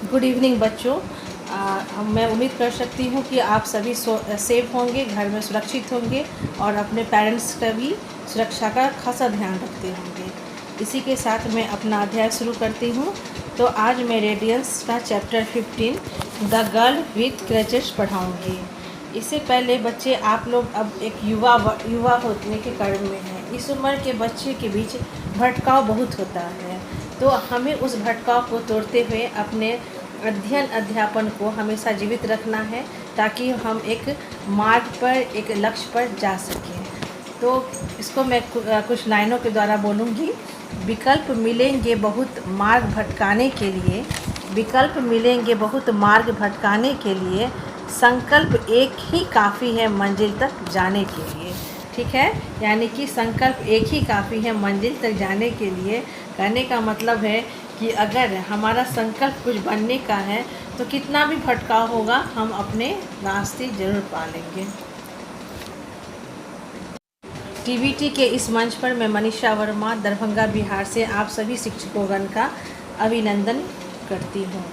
Good evening बच्चों। मैं उम्मीद कर सकती हूँ कि आप सभी सेफ होंगे, घर में सुरक्षित होंगे और अपने पेरेंट्स का भी सुरक्षा का खासा ध्यान रखते होंगे। इसी के साथ मैं अपना अध्याय शुरू करती हूँ। तो आज मैं रेडियंस का chapter 15 the girl with crutches पढ़ाऊँगी। इससे पहले बच्चे, आप लोग अब एक युवा होने के क्रम में हैं। इस उम्र के बच्चे के बीच भटकाव बहुत होता है, तो हमें उस भटकाव को तोड़ते हुए अपने अध्ययन अध्यापन को हमेशा जीवित रखना है, ताकि हम एक मार्ग पर, एक लक्ष्य पर जा सकें। तो इसको मैं कुछ लाइनों के द्वारा बोलूँगी। विकल्प मिलेंगे बहुत मार्ग भटकाने के लिए, विकल्प मिलेंगे बहुत मार्ग भटकाने के लिए, संकल्प एक ही काफ़ी है मंजिल तक जाने के लिए। ठीक है, यानी कि संकल्प एक ही काफ़ी है मंजिल तक जाने के लिए। कहने का मतलब है कि अगर हमारा संकल्प कुछ बनने का है तो कितना भी भटकाव होगा, हम अपने रास्ते जरूर पा लेंगे। टीवीटी के इस मंच पर मैं मनीषा वर्मा, दरभंगा, बिहार से आप सभी शिक्षकोगण का अभिनंदन करती हूँ।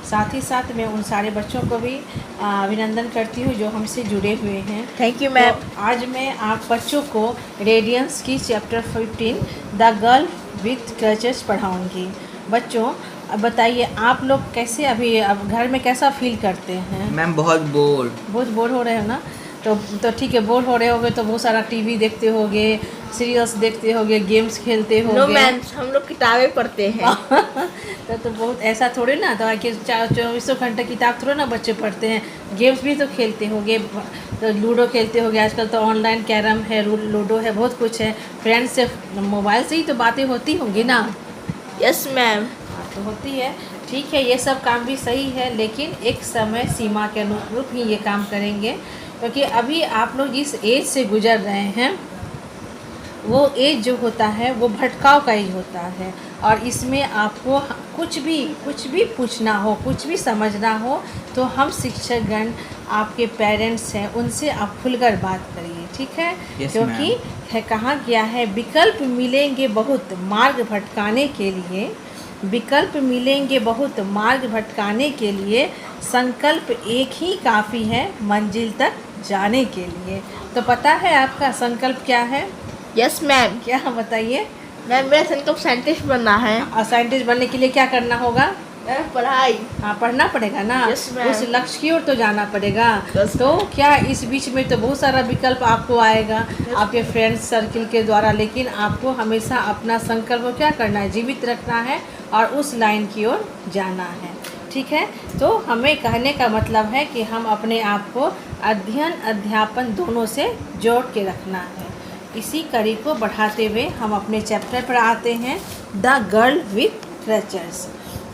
साथ ही साथ मैं उन सारे बच्चों को भी अभिनंदन करती हूँ जो हमसे जुड़े हुए हैं। Thank you ma'am. तो आज मैं आप बच्चों को रेडियंस की chapter 15 the girl with crutches पढ़ाऊँगी। बच्चों, अब बताइए आप लोग कैसे, अभी अब घर में कैसा फील करते हैं? मैम बहुत बोर हो रहे हो ना? तो ठीक है, बोर हो रहे होगे तो बहुत सारा टीवी देखते होगे, सीरियल्स देखते होगे, गेम्स खेलते होगे। नो मैम, हम लोग किताबें पढ़ते हैं। तो बहुत ऐसा थोड़े ना, तो कि 24 घंटे किताब थोड़े ना बच्चे पढ़ते हैं। गेम्स भी तो खेलते होंगे, तो लूडो खेलते होंगे। आजकल तो ऑनलाइन कैरम है, लूडो है, बहुत कुछ है। फ्रेंड्स से मोबाइल से ही तो बातें होती होंगी ना? Yes ma'am. तो होती है। ठीक है, ये सब काम भी सही है, लेकिन एक समय सीमा के अनुरूप ही ये काम करेंगे, क्योंकि अभी आप लोग जिस एज से गुजर रहे हैं, वो एज जो होता है वो भटकाव का एज होता है। और इसमें आपको कुछ भी पूछना हो, कुछ भी समझना हो, तो हम शिक्षकगण, आपके पेरेंट्स हैं, उनसे आप खुलकर बात करिए। ठीक है? क्योंकि है कहा गया है, विकल्प मिलेंगे बहुत मार्ग भटकाने के लिए, विकल्प मिलेंगे बहुत मार्ग भटकाने के लिए, संकल्प एक ही काफ़ी है मंजिल तक जाने के लिए। तो पता है आपका संकल्प क्या है? Yes ma'am. क्या, बताइए। मैम, मेरा संकल्प साइंटिस्ट बनना है। और साइंटिस्ट बनने के लिए क्या करना होगा? पढ़ाई। हाँ, पढ़ना पड़ेगा ना। yes, उस लक्ष्य की ओर तो जाना पड़ेगा। yes, तो क्या इस बीच में तो बहुत सारा विकल्प आपको आएगा, आपके फ्रेंड्स सर्किल के द्वारा, लेकिन आपको हमेशा अपना संकल्प को क्या करना है, जीवित रखना है और उस लाइन की ओर जाना है। ठीक है? तो हमें कहने का मतलब है कि हम अपने आप को अध्ययन अध्यापन दोनों से जोड़ के रखना है। इसी कड़ी को बढ़ाते हुए हम अपने चैप्टर पर आते हैं, द गर्ल विथ क्रचेस।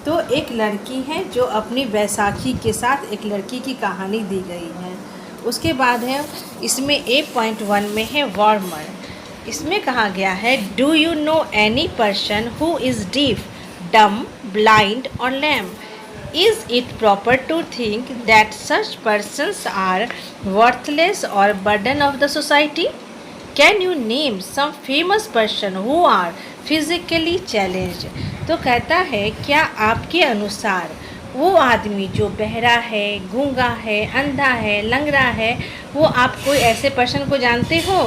तो एक लड़की है जो अपनी बैसाखी के साथ एक लड़की की कहानी दी गई है। उसके बाद है, इसमें 8.1 में है वार्मर। इसमें कहा गया है, do you know any person who is deaf, डम, ब्लाइंड और lamb? Is it proper to think that such persons are worthless or burden of the society? Can you name some famous person who are physically challenged? तो कहता है, क्या आपके अनुसार वो आदमी जो बहरा है, गूंगा है, अंधा है, लंगड़ा है, वो आप कोई ऐसे पर्सन को जानते हो?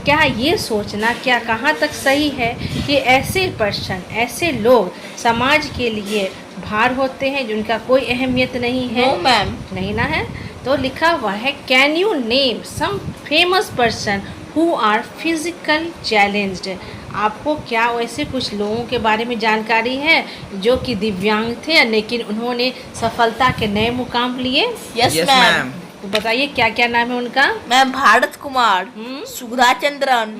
क्या ये सोचना क्या कहाँ तक सही है कि ऐसे पर्सन, ऐसे लोग समाज के लिए भार होते हैं, जिनका कोई अहमियत नहीं है? No ma'am. नहीं ना है? तो लिखा हुआ है, can you name some famous person who are physical challenged? आपको क्या वैसे कुछ लोगों के बारे में जानकारी है जो कि दिव्यांग थे, लेकिन उन्होंने सफलता के नए मुकाम लिए? Yes ma'am. तो बताइए क्या क्या नाम है उनका? Ma'am, Bharat Kumar, Sudha Chandran,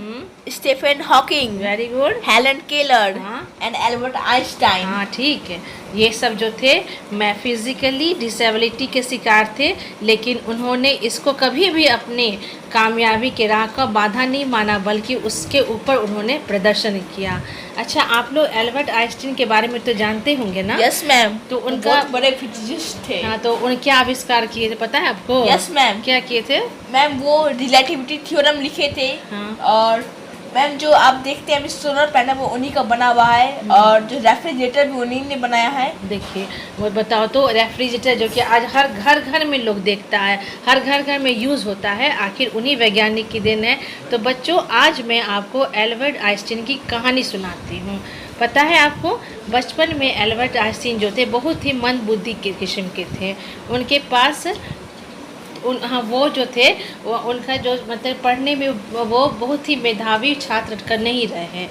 Stephen Hawking, very good, Helen Keller हाँ, एंड एल्बर्ट आइंस्टाइन। हाँ ठीक है। ये सब जो थे, मैं फिजिकली डिसेबिलिटी के शिकार थे, लेकिन उन्होंने इसको कभी भी अपने कामयाबी के राह का बाधा नहीं माना, बल्कि उसके ऊपर उन्होंने प्रदर्शन किया। अच्छा, आप लोग एल्बर्ट आइंस्टाइन के बारे में तो जानते होंगे ना? Yes ma'am. तो उनका बहुत बड़े फिजिसिस्ट थे। हाँ, तो उन क्या आविष्कार किए थे पता है आपको? Yes ma'am. क्या किए थे? मैम, वो रिलेटिविटी थ्योरम लिखे थे। हाँ। और मैम जो आप देखते हैं अभी सोलर पैनल वो उन्हीं का बना हुआ है और जो रेफ्रिजरेटर भी उन्हीं ने बनाया है। देखिए वो बताओ तो, रेफ्रिजरेटर जो कि आज हर घर घर में लोग देखता है, हर घर घर में यूज़ होता है, आखिर उन्हीं वैज्ञानिक की देन है। तो बच्चों आज मैं आपको एल्बर्ट आइंस्टीन की कहानी सुनाती हूँ। पता है आपको, बचपन में एल्बर्ट आइंस्टीन जो थे बहुत ही मंद बुद्धि के किस्म के थे। उनके पास वो जो थे उनका जो मतलब पढ़ने में वो बहुत ही मेधावी छात्र नहीं रहे हैं।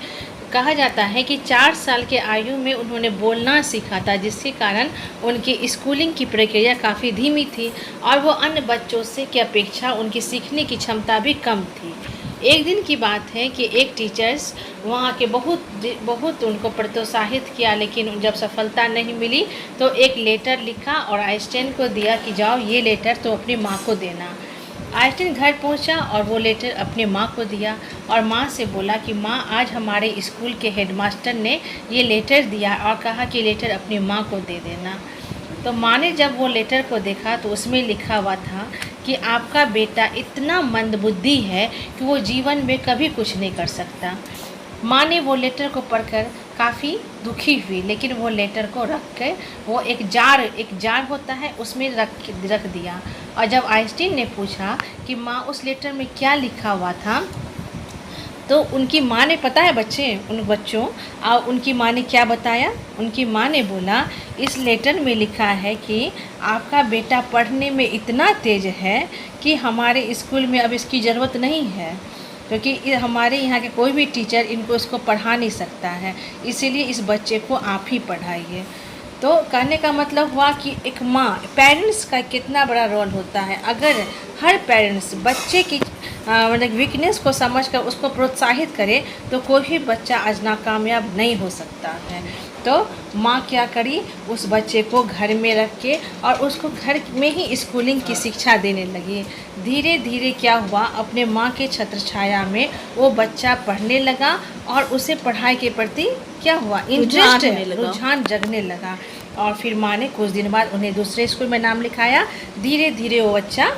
कहा जाता है कि 4 साल के आयु में उन्होंने बोलना सीखा था, जिसके कारण उनकी स्कूलिंग की प्रक्रिया काफ़ी धीमी थी और वो अन्य बच्चों से की अपेक्षा उनकी सीखने की क्षमता भी कम थी। एक दिन की बात है कि एक टीचर्स वहाँ के बहुत उनको प्रोत्साहित किया, लेकिन जब सफलता नहीं मिली तो एक लेटर लिखा और आइंस्टाइन को दिया कि जाओ ये लेटर तो अपनी माँ को देना। आइंस्टाइन घर पहुंचा और वो लेटर अपनी माँ को दिया और माँ से बोला कि माँ आज हमारे स्कूल के हेडमास्टर ने ये लेटर दिया और कहा कि लेटर अपनी माँ को दे देना। तो माँ ने जब वो लेटर को देखा तो उसमें लिखा हुआ था कि आपका बेटा इतना मंदबुद्धि है कि वो जीवन में कभी कुछ नहीं कर सकता। माँ ने वो लेटर को पढ़कर काफ़ी दुखी हुई, लेकिन वो लेटर को रख के वो एक जार होता है उसमें रख दिया। और जब आइंस्टीन ने पूछा कि माँ उस लेटर में क्या लिखा हुआ था, तो उनकी माँ ने, पता है बच्चों उनकी माँ ने क्या बताया। उनकी माँ ने बोला इस लेटर में लिखा है कि आपका बेटा पढ़ने में इतना तेज़ है कि हमारे स्कूल में अब इसकी ज़रूरत नहीं है, क्योंकि हमारे यहाँ के कोई भी टीचर इसको पढ़ा नहीं सकता है, इसीलिए इस बच्चे को आप ही पढ़ाइए। तो कहने का मतलब हुआ कि एक माँ, पेरेंट्स का कितना बड़ा रोल होता है। अगर हर पेरेंट्स बच्चे की मतलब वीकनेस को समझकर उसको प्रोत्साहित करे तो कोई भी बच्चा आज नाकामयाब नहीं हो सकता है। तो माँ क्या करी, उस बच्चे को घर में रख के और उसको घर में ही स्कूलिंग की शिक्षा देने लगी। धीरे धीरे क्या हुआ, अपने माँ के छत्र छाया में वो बच्चा पढ़ने लगा और उसे पढ़ाई के प्रति क्या हुआ, इंटरेस्ट, रुझान जगने लगा। और फिर माँ ने कुछ दिन बाद उन्हें दूसरे स्कूल में नाम लिखाया। धीरे धीरे वो बच्चा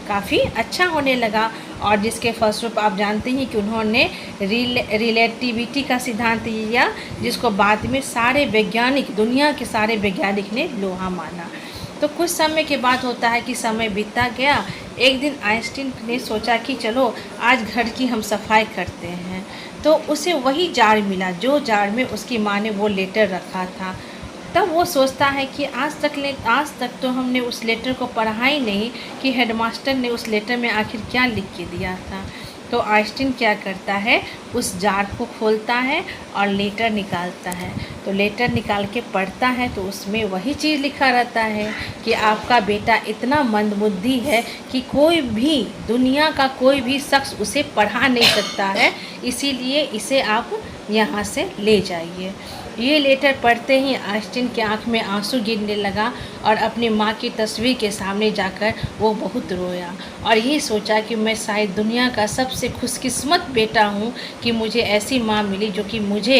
काफ़ी अच्छा होने लगा और जिसके फलस्वरूप आप जानते हैं कि उन्होंने रिलेटिविटी का सिद्धांत दिया, जिसको बाद में सारे वैज्ञानिक, दुनिया के सारे वैज्ञानिक ने लोहा माना। तो कुछ समय के बाद होता है कि समय बीतता गया। एक दिन आइंस्टीन ने सोचा कि चलो आज घर की हम सफाई करते हैं। तो उसे वही जार मिला जो जार में उसकी माँ ने वो लेटर रखा था। तब वो सोचता है कि आज तक तो हमने उस लेटर को पढ़ा ही नहीं कि हेडमास्टर ने उस लेटर में आखिर क्या लिख के दिया था। तो आइंस्टीन क्या करता है, उस जार को खोलता है और लेटर निकालता है। तो लेटर निकाल के पढ़ता है तो उसमें वही चीज़ लिखा रहता है कि आपका बेटा इतना मंदबुद्धि है कि कोई भी, दुनिया का कोई भी शख्स उसे पढ़ा नहीं सकता है, इसीलिए इसे आप यहाँ से ले जाइए। ये लेटर पढ़ते ही आइंस्टीन की आंख में आंसू गिरने लगा और अपनी माँ की तस्वीर के सामने जाकर वो बहुत रोया और ये सोचा कि मैं शायद दुनिया का सबसे खुशकिस्मत बेटा हूँ कि मुझे ऐसी माँ मिली जो कि मुझे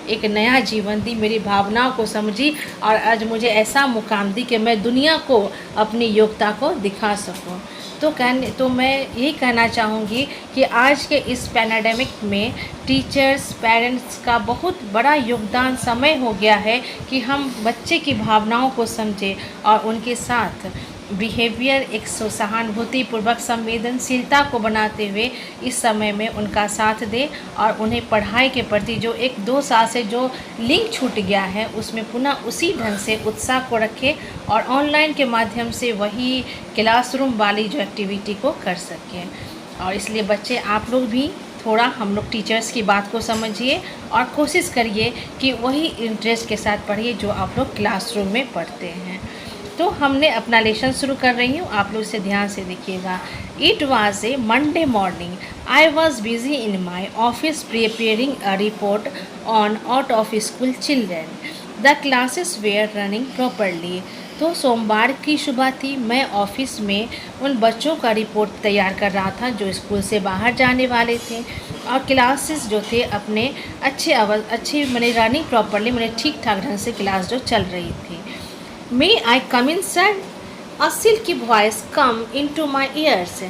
एक नया जीवन दी, मेरी भावनाओं को समझी और आज मुझे ऐसा मुकाम दी कि मैं दुनिया को अपनी योग्यता को दिखा सकूँ। तो मैं यही कहना चाहूँगी कि आज के इस पैंडेमिक में टीचर्स, पेरेंट्स का बहुत बड़ा योगदान समय हो गया है कि हम बच्चे की भावनाओं को समझें और उनके साथ बिहेवियर, एक सहानुभूतिपूर्वक संवेदनशीलता को बनाते हुए इस समय में उनका साथ दें और उन्हें पढ़ाई के प्रति जो 1-2 साल से जो लिंक छूट गया है उसमें पुनः उसी ढंग से उत्साह को रखें और ऑनलाइन के माध्यम से वही क्लासरूम वाली जो एक्टिविटी को कर सकें। और इसलिए बच्चे, आप लोग भी थोड़ा हम लोग टीचर्स की बात को समझिए और कोशिश करिए कि वही इंटरेस्ट के साथ पढ़िए जो आप लोग क्लासरूम में पढ़ते हैं। तो हमने अपना लेसन शुरू कर रही हूँ, आप लोग इसे ध्यान से देखिएगा। It was a Monday morning, I was busy in my office preparing a report on out of school children, the classes were running properly. तो सोमवार की सुबह थी, मैं ऑफिस में उन बच्चों का रिपोर्ट तैयार कर रहा था जो स्कूल से बाहर जाने वाले थे और क्लासेस जो थे अपने अच्छे मैंने रनिंग प्रॉपरली, मैंने ठीक ठाक ढंग से क्लास जो चल रही थी। May I come in sir, a silky voice come in to my ears.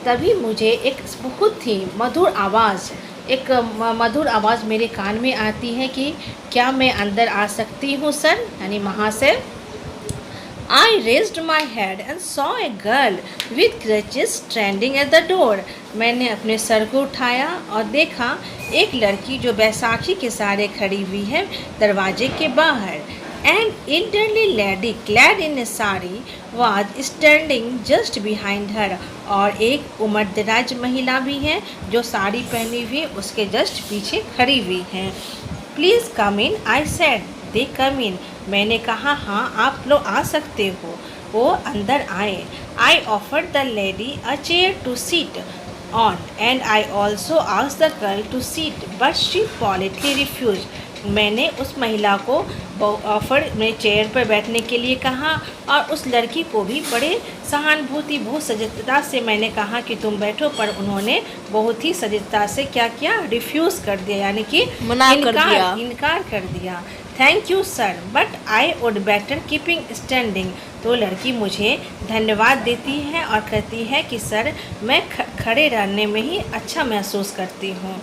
तभी मुझे एक बहुत ही मधुर आवाज़ एक मधुर आवाज़ मेरे कान में आती है कि क्या मैं अंदर आ सकती हूँ सर, यानी महाशय। I raised my head and saw a girl with crutches standing at the door. मैंने अपने सर को उठाया और देखा एक लड़की जो बैसाखी के सहारे खड़ी हुई है दरवाजे के बाहर। An elderly lady clad in a sari was standing just behind her. और एक उम्रदराज महिला भी है जो साड़ी पहनी हुई उसके जस्ट पीछे खड़ी हुई है। Please come in, I said. They come in. मैंने कहा हाँ आप लोग आ सकते हो। वो अंदर आए। I offered the lady a chair to sit on and I also asked the girl to sit, but she politely refused. मैंने उस महिला को ऑफर में चेयर पर बैठने के लिए कहा और उस लड़की को भी बड़े सहानुभूति बहुत सजगता से मैंने कहा कि तुम बैठो, पर उन्होंने बहुत ही सजगता से क्या किया, रिफ्यूज़ कर दिया, यानी कि इनकार कर दिया। Thank you sir, but I would better keeping standing. तो लड़की मुझे धन्यवाद देती है और कहती है कि सर मैं खड़े रहने में ही अच्छा महसूस करती हूँ।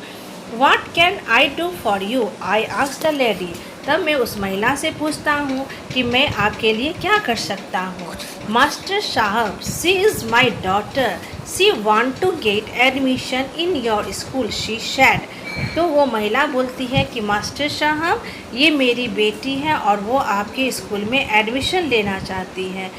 What can I do for you? I asked the lady. तब मैं उस महिला से पूछता हूँ कि मैं आपके लिए क्या कर सकता हूँ। मास्टर साहब, she is my daughter. She want to get admission in your school, she said. तो वो महिला बोलती है कि मास्टर साहब ये मेरी बेटी है और वो आपके स्कूल में एडमिशन लेना चाहती है।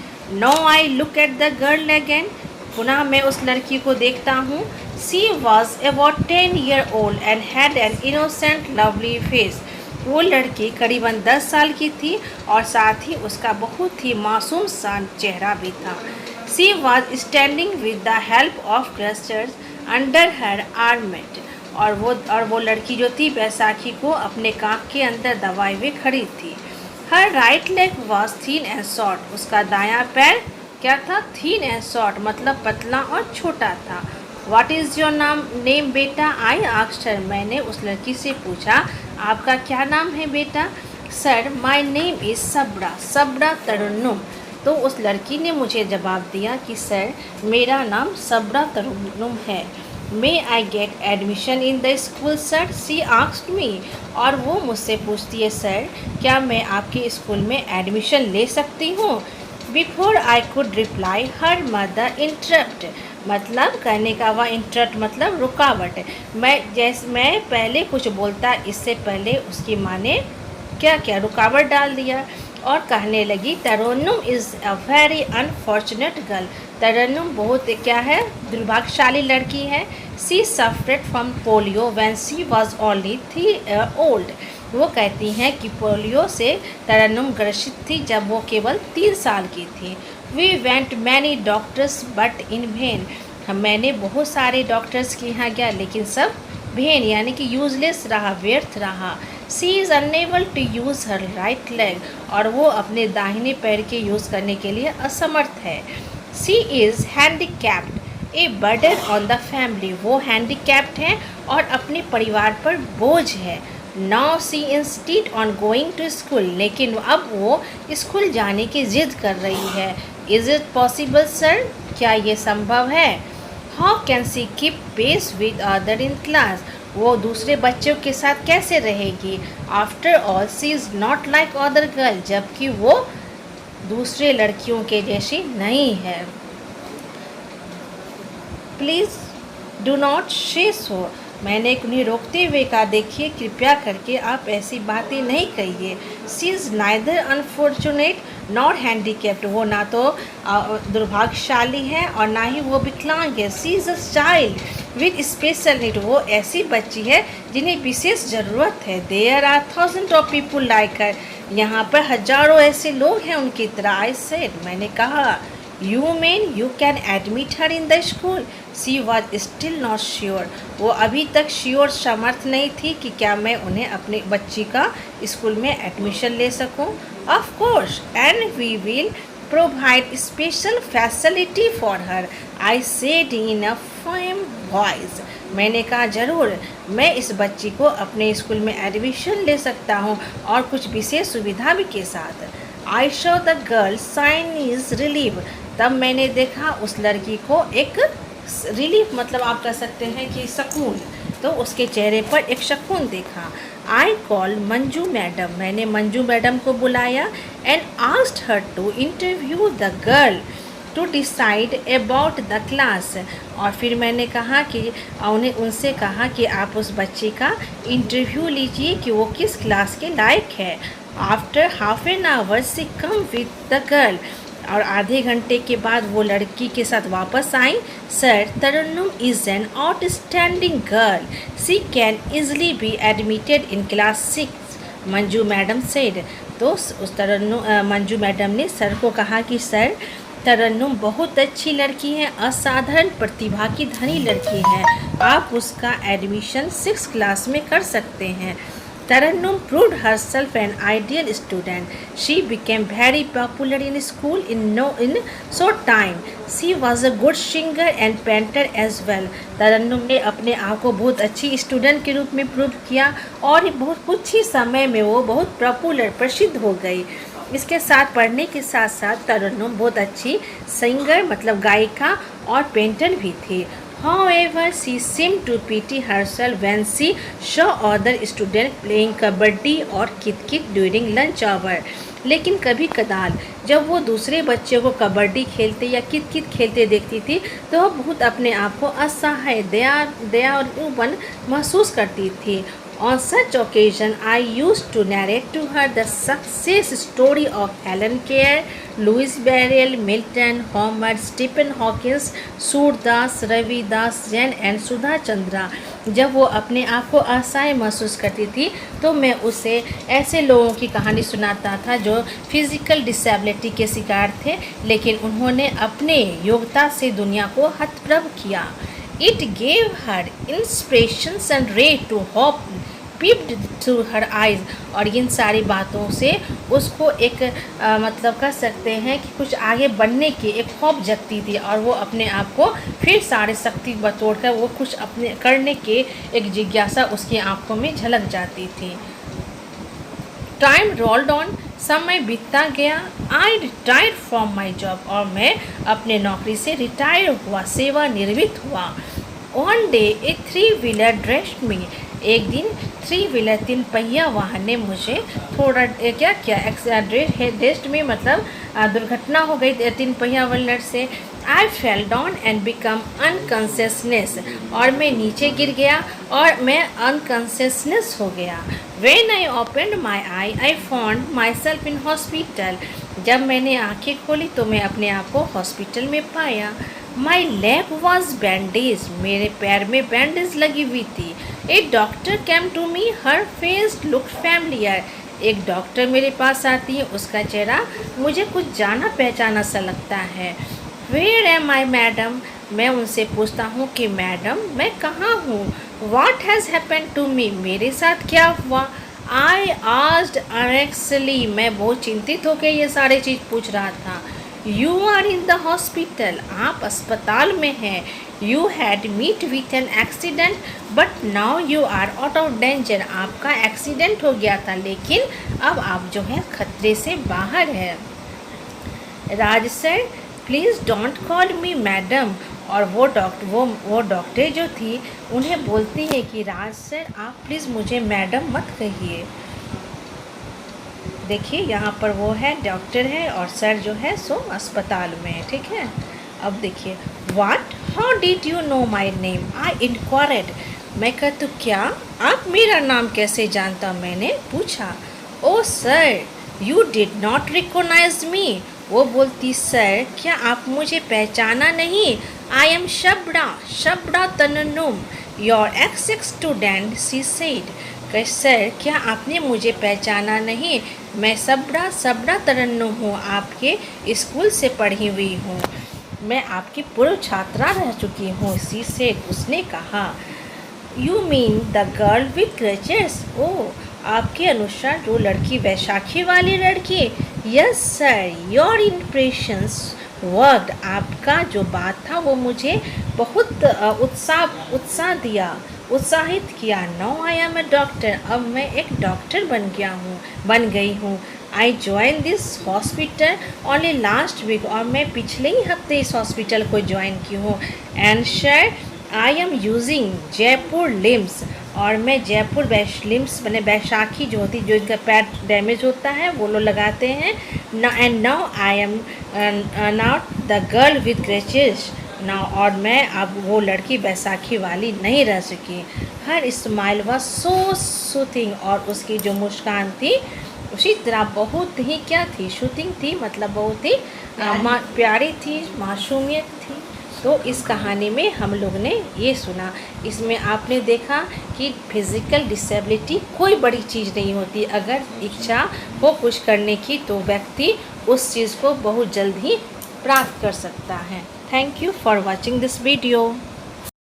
Now I look at the girl again. पुनः मैं उस लड़की को देखता हूँ। She was about 10 years old and had an innocent lovely face. वो लड़की करीबन 10 साल की थी और साथ ही उसका बहुत ही मासूम सा चेहरा भी था। She was standing with the help of crutches under her armpit. और वो लड़की जो थी बैसाखी को अपने कांख के अंदर दबाए हुए खड़ी थी। Her right leg was thin and short. उसका दायां पैर क्या था, thin and short, मतलब पतला और छोटा था। What is your name बेटा? I asked her. मैंने उस लड़की से पूछा आपका क्या नाम है बेटा? सर my name is सबरा तरन्नुम। तो उस लड़की ने मुझे जवाब दिया कि सर मेरा नाम सबरा तरन्नुम है। May I get admission in the school sir? She asked me. और वो मुझसे पूछती है सर क्या मैं आपके स्कूल में एडमिशन ले सकती हूँ? Before I could reply, her mother interrupted. मतलब कहने का वह इंटरप्ट मतलब रुकावट। मैं पहले कुछ बोलता इससे पहले उसकी माँ ने क्या रुकावट डाल दिया और कहने लगी Tarannum is a very unfortunate girl. Tarannum बहुत क्या है, दुर्भाग्यशाली लड़की है। She suffered from polio when she was only 3 years old। वो कहती हैं कि पोलियो से तरन्नुम ग्रसित थी जब वो केवल 3 साल की थी। We went many doctors but in vain. मैंने बहुत सारे डॉक्टर्स के यहाँ गया लेकिन सब भेन यानी कि यूजलेस रहा, व्यर्थ रहा। She is unable to use her right leg. और वो अपने दाहिने पैर के यूज़ करने के लिए असमर्थ है। She is handicapped a burden on the family. वो हैंडीकैप्ड है और अपने परिवार पर बोझ है। Now she insist on going to school. लेकिन अब वो स्कूल जाने की ज़िद कर रही है। Is it possible sir? क्या ये संभव है? How can she keep pace with other in class. वो दूसरे बच्चों के साथ कैसे रहेगी? After all she is not like other girl. जबकि वो दूसरे लड़कियों के जैसी नहीं है। प्लीज़ डू नॉट से सो। मैंने उन्हें रोकते हुए कहा देखिए कृपया करके आप ऐसी बातें नहीं कहिए। She is neither unfortunate not handicapped. वो ना तो दुर्भाग्यशाली है और ना ही वो विकलांग है। She is a child with special need. वो ऐसी बच्ची है जिन्हें विशेष ज़रूरत है। There are thousand of people like her. यहाँ पर हजारों ऐसे लोग हैं उनकी तरह। आई सेड, मैंने कहा you mean you can admit her in the school. She was still not sure. वो अभी तक श्योर समर्थ नहीं थी कि क्या मैं उन्हें अपनी बच्ची का स्कूल में एडमिशन ले सकूं। Of course and we will provide special facility for her. I said in a firm voice. मैंने कहा ज़रूर मैं इस बच्ची को अपने स्कूल में एडमिशन ले सकता हूँ और कुछ विशेष सुविधा भी के साथ। I show the girl sign is relieve. तब मैंने देखा उस लड़की को एक रिलीफ मतलब आप कह सकते हैं कि सुकून, तो उसके चेहरे पर एक सुकून देखा। आई कॉल मंजू मैडम, मैंने मंजू मैडम को बुलाया and asked her to interview the girl to decide about the class, और फिर मैंने कहा कि उन्हें उनसे कहा कि आप उस बच्चे का इंटरव्यू लीजिए कि वो किस क्लास के लायक है। After half an hour she come with the girl, और आधे घंटे के बाद वो लड़की के साथ वापस आई। Sir, Tarannum is an outstanding girl, she can easily be admitted in class 6, Manju madam said. तो उस मंजू मैडम ने सर को कहा कि सर, तरन्नुम बहुत अच्छी लड़की है, असाधारण प्रतिभा की धनी लड़की है, आप उसका एडमिशन 6 क्लास में कर सकते हैं। Tarannum proved herself an ideal student. She became very popular in school in short time. She was a good singer and painter as well. तरन्नुम ने अपने आप को बहुत अच्छी स्टूडेंट के रूप में प्रूव किया और बहुत कुछ ही समय में वो बहुत पॉपुलर प्रसिद्ध हो गई। इसके साथ पढ़ने के साथ साथ तरन्नुम बहुत अच्छी सिंगर मतलब गायिका और पेंटर भी थी। However, she seemed to pity herself when she saw other students playing kabaddi और कित-कित during lunch hour. लेकिन कभी कदाल जब वो दूसरे बच्चों को कबड्डी खेलते या कित-कित खेलते देखती थी तो वो बहुत अपने आप को असहाय दयालुपन महसूस करती थी। On such occasion, I used to narrate to her the success story of Helen Keller, Louis Braille, Milton, Homer, Stephen Hawking, Surdas, Ravidas Jain and Sudha Chandra. जब वो अपने आप को असहाय महसूस करती थी तो मैं उसे ऐसे लोगों की कहानी सुनाता था जो फिज़िकल डिसेबिलिटी के शिकार थे, लेकिन उन्होंने अपने योग्यता से दुनिया को हतप्रभ किया। It gave her inspirations and ray to hope peeped through her eyes, और इन सारी बातों से उसको एक मतलब कह सकते हैं कि कुछ आगे बढ़ने की एक खौफ जगती थी और वो अपने आप को फिर सारे शक्ति बटोर कर वो कुछ अपने करने के एक जिज्ञासा उसकी आंखों में झलक जाती थी। टाइम रोल्ड ऑन, समय बीतता गया। आई रिटायर्ड फ्रॉम माई जॉब, और मैं अपने नौकरी से रिटायर हुआ, सेवानिवृत्त हुआ। वन डे ए 3-wheeler ड्रेस्ड मी, एक दिन 3-wheeler 3 पहिया वाहन ने मुझे थोड़ा क्या किया ड्रेस्ड में मतलब दुर्घटना हो गई 3 पहिया वाहन से। I fell down and become unconsciousness, और मैं नीचे गिर गया और मैं अनकॉन्शियसनेस हो गया। When I opened my eye, I found myself in hospital. जब मैंने आंखें खोली तो मैं अपने आप को हॉस्पिटल में पाया। My leg was bandaged, मेरे पैर में बैंडेज लगी हुई थी। A doctor came to me, her face looked familiar. एक डॉक्टर मेरे पास आती है, उसका चेहरा मुझे कुछ जाना पहचाना सा लगता है। Where am I, madam? मैं उनसे पूछता हूँ कि मैडम मैं कहाँ हूँ। What has happened to me? मेरे साथ क्या हुआ? I asked anxiously, मैं बहुत चिंतित होकर ये सारे चीज़ पूछ रहा था। You are in the hospital, आप अस्पताल में हैं। You had met with an accident, but now you are out of danger. आपका एक्सीडेंट हो गया था लेकिन अब आप जो है खतरे से बाहर हैं। Raj sir, please don't call me madam, और वो डॉक्टर जो थी उन्हें बोलती है कि राज सर आप प्लीज़ मुझे मैडम मत कहिए। देखिए यहाँ पर वो है डॉक्टर है और सर जो है सो अस्पताल में है, ठीक है। अब देखिए, what, how did you know my name? I inquired, मैं कहती हूँ क्या आप मेरा नाम कैसे जानता? मैंने पूछा। Oh sir, you did not recognise me, वो बोलती सर क्या आप मुझे पहचाना नहीं? I am Shabra Tarannum, your ex student, she said. Sir क्या आपने मुझे पहचाना नहीं? मैं शब्रा तरन्नुम हूँ, आपके स्कूल से पढ़ी हुई हूँ, मैं आपकी पूर्व छात्रा रह चुकी हूँ। सी सेड, उसने कहा। You mean the girl with crutches? Oh, आपके अनुसार जो लड़की वैशाखी वाली लड़की? Yes sir, your impressions worked, आपका जो बात था वो मुझे बहुत उत्साहित किया। Now I am a doctor, अब मैं एक डॉक्टर बन गई हूँ। I join this hospital only last week, और मैं पिछले ही हफ्ते इस हॉस्पिटल को ज्वाइन की हूँ। And sir I am using Jaipur limbs, और मैं जयपुर लिम्स मैंने बैसाखी जो होती जो इनका पैर डैमेज होता है वो लोग लगाते हैं। And now I am not the girl with crutches now, और मैं अब वो लड़की बैसाखी वाली नहीं रह सकी। Her smile was so soothing, और उसकी जो मुस्कान थी उसी तरह बहुत ही क्या थी, शूटिंग थी, मतलब बहुत ही प्यारी थी, मासूमियत थी। तो इस कहानी में हम लोग ने ये सुना, इसमें आपने देखा कि फिज़िकल डिसेबिलिटी कोई बड़ी चीज़ नहीं होती। अगर इच्छा हो कुछ करने की तो व्यक्ति उस चीज़ को बहुत जल्द ही प्राप्त कर सकता है। Thank you for watching this video.